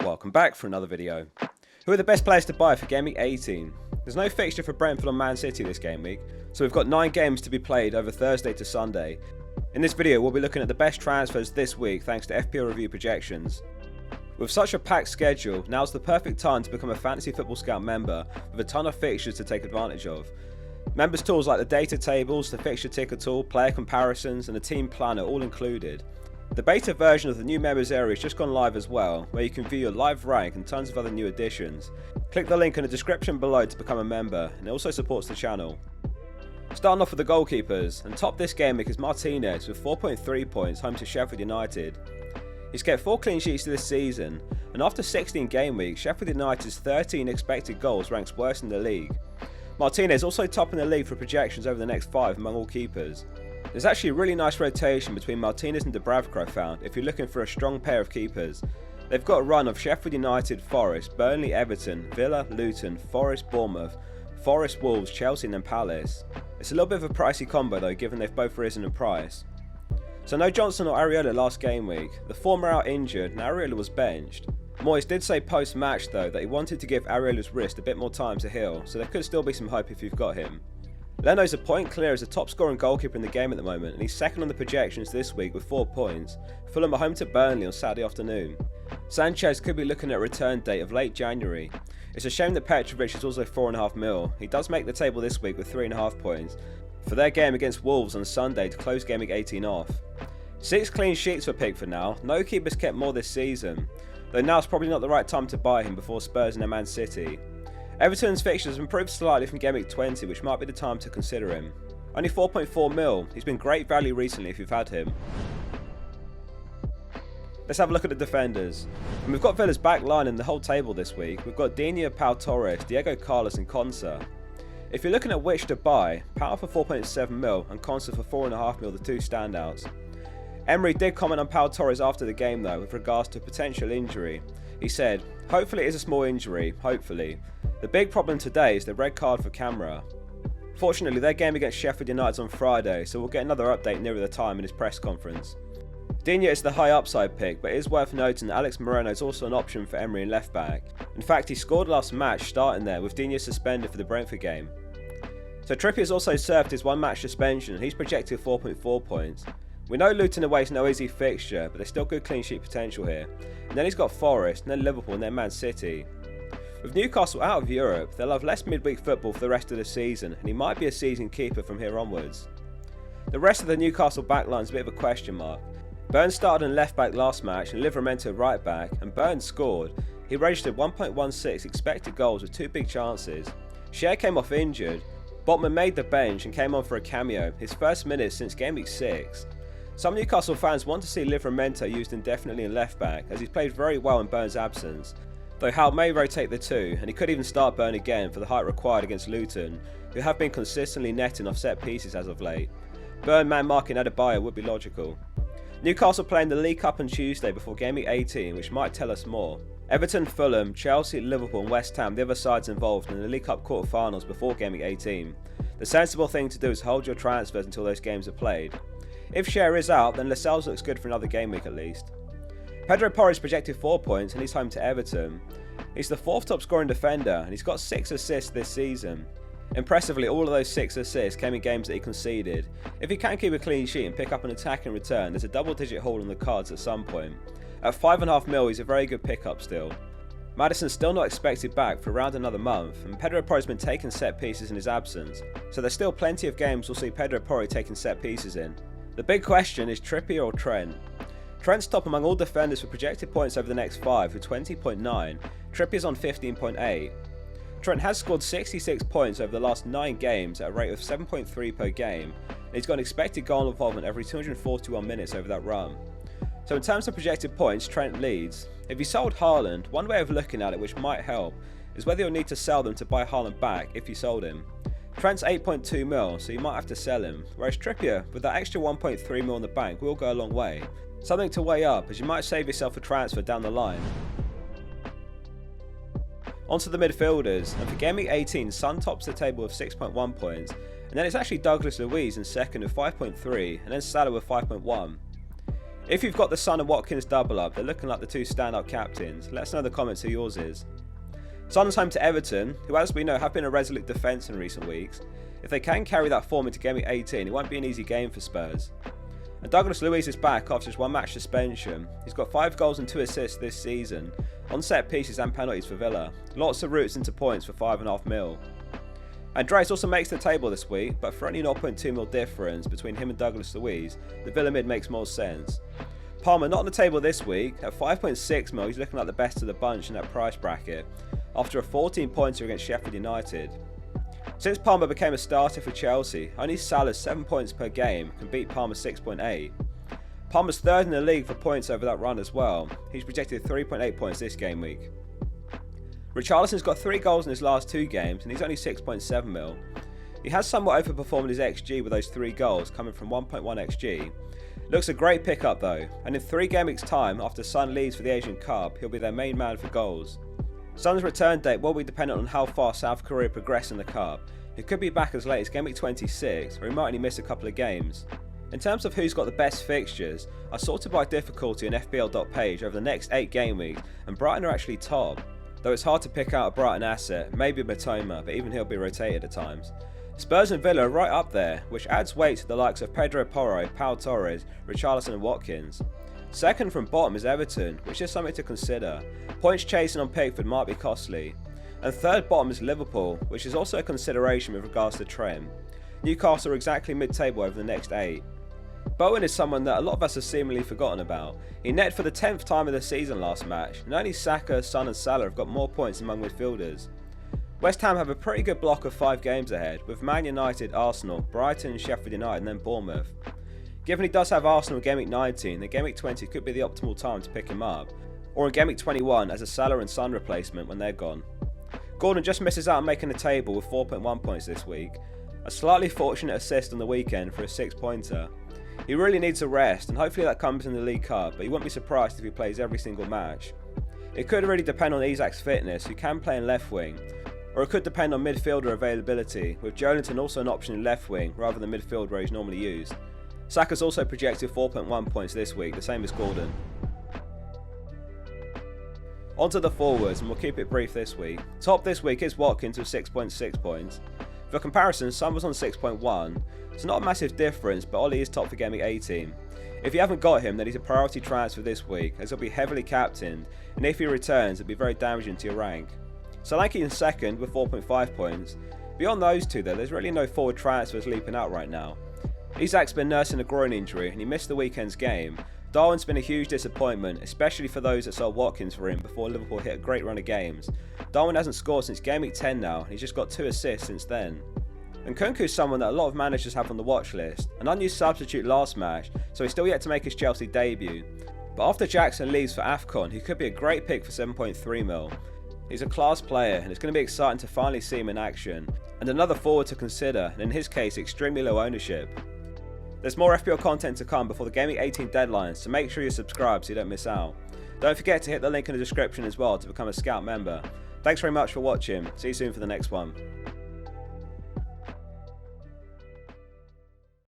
Welcome back for another video. Who are the best players to buy for Game Week 18? There's no fixture for Brentford or Man City this game week, so we've got 9 games to be played over Thursday to Sunday. In this video we'll be looking at the best transfers this week thanks to FPL review projections. With such a packed schedule, now's the perfect time to become a Fantasy Football Scout member with a ton of fixtures to take advantage of. Members tools like the data tables, the fixture ticker tool, player comparisons and the team planner all included. The beta version of the new members area has just gone live as well, where you can view your live rank and tons of other new additions. Click the link in the description below to become a member, and it also supports the channel. Starting off with the goalkeepers, and top this game week is Martinez with 4.3 points home to Sheffield United. He's kept 4 clean sheets this season, and after 16 game weeks, Sheffield United's 13 expected goals ranks worst in the league. Martinez also topping the league for projections over the next 5 among all keepers. There's actually a really nice rotation between Martinez and Dubravka I found if you're looking for a strong pair of keepers. They've got a run of Sheffield United, Forest, Burnley, Everton, Villa, Luton, Forest, Bournemouth, Forest, Wolves, Chelsea and then Palace. It's a little bit of a pricey combo though, given they've both risen in price. So no Johnson or Areola last game week. The former out injured and Areola was benched. Moyes did say post-match though that he wanted to give Areola's wrist a bit more time to heal, so there could still be some hope if you've got him. Leno's a point clear as the top scoring goalkeeper in the game at the moment, and he's second on the projections this week with 4 points. Fulham are home to Burnley on Saturday afternoon. Sanchez could be looking at a return date of late January. It's a shame that Petrovic is also 4.5 mil. He does make the table this week with 3.5 points for their game against Wolves on Sunday to close Game Week 18 off. 6 clean sheets for Pickford now. No keepers kept more this season, though now's probably not the right time to buy him before Spurs and then Man City. Everton's fixtures have improved slightly from Game Week 20, which might be the time to consider him. Only 4.4 mil, he's been great value recently if you've had him. Let's have a look at the defenders. And we've got Villa's back line in the whole table this week. We've got Digne, Pau Torres, Diego Carlos and Konsa. If you're looking at which to buy, Pau for 4.7 mil and Konsa for 4.5 mil, the two standouts. Emery did comment on Pau Torres after the game though with regards to potential injury. He said, "Hopefully it is a small injury, hopefully. The big problem today is the red card for Camera." Fortunately, their game against Sheffield United on Friday, so we'll get another update nearer the time in his press conference. Digne is the high upside pick, but it is worth noting that Alex Moreno is also an option for Emery in left back. In fact, he scored last match starting there with Digne suspended for the Brentford game. So Trippier has also served his 1 match suspension and he's projected 4.4 points. We know Luton away is no easy fixture, but there's still good clean sheet potential here. And then he's got Forest, and then Liverpool, and then Man City. With Newcastle out of Europe, they'll have less midweek football for the rest of the season, and he might be a season keeper from here onwards. The rest of the Newcastle backline is a bit of a question mark. Burns started in left back last match and Livramento right back, and Burns scored. He registered 1.16 expected goals with 2 big chances. Cher came off injured. Botman made the bench and came on for a cameo, his first minutes since Game Week 6. Some Newcastle fans want to see Livramento used indefinitely in left back, as he's played very well in Burns' absence, though Howe may rotate the two, and he could even start Burn again for the height required against Luton, who have been consistently netting off set pieces as of late. Burn man marking Adebayo would be logical. Newcastle playing the League Cup on Tuesday before Game Week 18, which might tell us more. Everton, Fulham, Chelsea, Liverpool and West Ham, the other sides involved in the League Cup quarter-finals before Game Week 18. The sensible thing to do is hold your transfers until those games are played. If Cher is out, then Lascelles looks good for another game week at least. Pedro Porro is projected 4 points and he's home to Everton. He's the 4th top scoring defender and he's got 6 assists this season. Impressively, all of those 6 assists came in games that he conceded. If he can keep a clean sheet and pick up an attack in return, there's a double-digit haul on the cards at some point. At 5.5 mil, he's a very good pickup still. Maddison's still not expected back for around another month, and Pedro Porro's been taking set pieces in his absence, so there's still plenty of games we'll see Pedro Porro taking set pieces in. The big question is Trippier or Trent. Trent's top among all defenders for projected points over the next 5 with 20.9, Trippier's on 15.8. Trent has scored 66 points over the last 9 games at a rate of 7.3 per game, and he's got an expected goal involvement every 241 minutes over that run. So in terms of projected points, Trent leads. If you sold Haaland, one way of looking at it which might help is whether you'll need to sell them to buy Haaland back if you sold him. Trent's 8.2 mil, so you might have to sell him, whereas Trippier, with that extra 1.3 mil in the bank, will go a long way. Something to weigh up, as you might save yourself a transfer down the line. Onto the midfielders, and for Game Week 18, Son tops the table with 6.1 points, and then it's actually Douglas Luiz in second with 5.3, and then Salah with 5.1. If you've got the Son and Watkins double up, they're looking like the two standout captains. Let us know in the comments who yours is. Son's home to Everton, who as we know have been a resolute defence in recent weeks. If they can carry that form into Gameweek 18, it won't be an easy game for Spurs. And Douglas Luiz is back after his 1 match suspension. He's got 5 goals and 2 assists this season, on set pieces and penalties for Villa. Lots of routes into points for 5.5 mil. Andreas also makes the table this week, but for only 0.2 mil difference between him and Douglas Luiz, the Villa mid makes more sense. Palmer not on the table this week. At 5.6 mil, he's looking like the best of the bunch in that price bracket, after a 14-pointer against Sheffield United. Since Palmer became a starter for Chelsea, only Salah's 7 points per game can beat Palmer's 6.8. Palmer's third in the league for points over that run as well. He's projected 3.8 points this game week. Richarlison's got 3 goals in his last 2 games and he's only 6.7 mil. He has somewhat overperformed his XG with those 3 goals coming from 1.1 XG. Looks a great pickup though, and in 3 game weeks time after Son leaves for the Asian Cup, he'll be their main man for goals. Son's return date will be dependent on how far South Korea progress in the Cup. He could be back as late as Game Week 26, or he might only miss a couple of games. In terms of who's got the best fixtures, I sorted by difficulty on FPL.page over the next 8 game weeks, and Brighton are actually top. Though it's hard to pick out a Brighton asset, maybe Matoma, but even he'll be rotated at times. Spurs and Villa are right up there, which adds weight to the likes of Pedro Porro, Pau Torres, Richarlison and Watkins. Second from bottom is Everton, which is something to consider. Points chasing on Pickford might be costly. And third bottom is Liverpool, which is also a consideration with regards to Trent. Newcastle are exactly mid-table over the next 8. Bowen is someone that a lot of us have seemingly forgotten about. He netted for the 10th time of the season last match, and only Saka, Son and Salah have got more points among midfielders. West Ham have a pretty good block of 5 games ahead, with Man United, Arsenal, Brighton, Sheffield United and then Bournemouth. Given he does have Arsenal in Game Week 19, then Game Week 20 could be the optimal time to pick him up, or in Game Week 21 as a Salah and Son replacement when they're gone. Gordon just misses out on making the table with 4.1 points this week. A slightly fortunate assist on the weekend for a 6-pointer. He really needs a rest, and hopefully that comes in the League Cup, but he won't be surprised if he plays every single match. It could really depend on Isak's fitness, who can play in left wing, or it could depend on midfielder availability, with Joelinton also an option in left wing rather than midfield where he's normally used. Saka's also projected 4.1 points this week, the same as Gordon. On to the forwards, and we'll keep it brief this week. Top this week is Watkins with 6.6 points. For comparison, Son was on 6.1, so not a massive difference, but Ollie is top for Game Week 18. If you haven't got him, then he's a priority transfer this week, as he'll be heavily captained, and if he returns, it'll be very damaging to your rank. Solanke in second with 4.5 points. Beyond those two though, there's really no forward transfers leaping out right now. Isak's been nursing a groin injury and he missed the weekend's game. Darwin's been a huge disappointment, especially for those that sold Watkins for him before Liverpool hit a great run of games. Darwin hasn't scored since Game Week 10 now, and he's just got 2 assists since then. And Nkunku's someone that a lot of managers have on the watch list, an unused substitute last match, so he's still yet to make his Chelsea debut. But after Jackson leaves for AFCON, he could be a great pick for 7.3 mil. He's a class player and it's going to be exciting to finally see him in action, and another forward to consider, and in his case extremely low ownership. There's more FPL content to come before the Game Week 18 deadline, so make sure you're subscribed so you don't miss out. Don't forget to hit the link in the description as well to become a Scout member. Thanks very much for watching, see you soon for the next one.